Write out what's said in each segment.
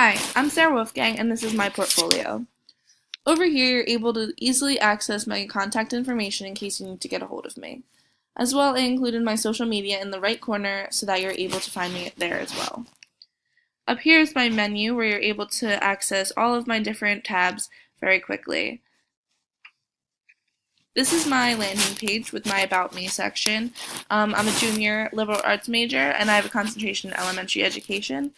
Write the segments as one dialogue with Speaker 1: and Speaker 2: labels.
Speaker 1: Hi, I'm Sarah Wolfgang, and this is my portfolio. Over here, you're able to easily access my contact information in case you need to get a hold of me. As well, I included my social media in the right corner so that you're able to find me there as well. Up here is my menu where you're able to access all of my different tabs very quickly. This is my landing page with my About Me section. I'm a junior liberal arts major and I have a concentration in elementary education.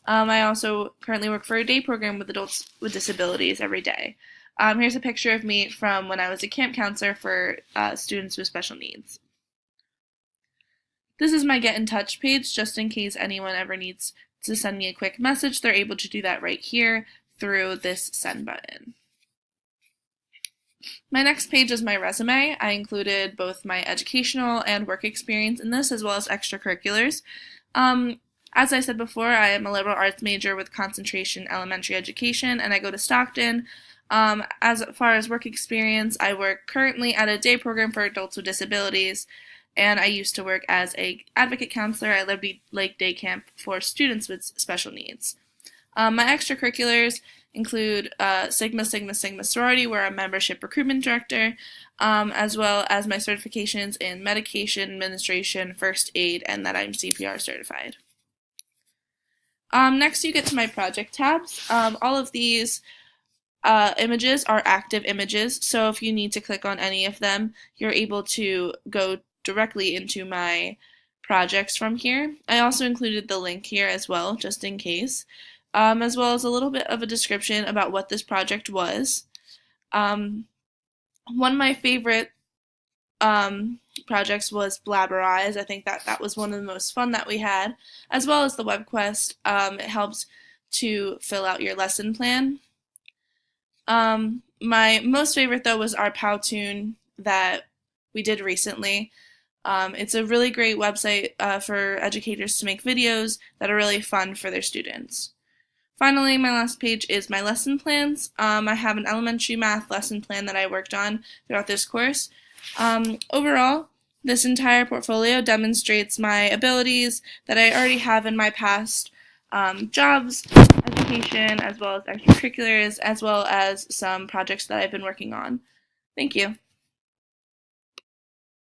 Speaker 1: I also currently work for a day program with adults with disabilities every day. Here's a picture of me from when I was a camp counselor for students with special needs. This is my Get in Touch page, just in case anyone ever needs to send me a quick message. They're able to do that right here through this send button. My next page is my resume. I included both my educational and work experience in this, as well as extracurriculars. As I said before, I am a liberal arts major with concentration in elementary education, and I go to Stockton. As far as work experience, I work currently at a day program for adults with disabilities, and I used to work as an advocate counselor at Liberty Lake Day Camp for students with special needs. My extracurriculars include Sigma Sigma Sigma sorority, where I'm membership recruitment director, as well as my certifications in medication administration, first aid, and that I'm CPR certified. Next, you get to my project tabs. All of these images are active images, so if you need to click on any of them, you're able to go directly into my projects from here. I also included the link here as well, just in case. As well as a little bit of a description about what this project was. One of my favorite projects was Blabberize. I think that was one of the most fun that we had, as well as the web quest. It helps to fill out your lesson plan. My most favorite though was our Powtoon that we did recently. It's a really great website for educators to make videos that are really fun for their students. Finally, my last page is my lesson plans. I have an elementary math lesson plan that I worked on throughout this course. Overall, this entire portfolio demonstrates my abilities that I already have in my past jobs, education, as well as extracurriculars, as well as some projects that I've been working on. Thank you.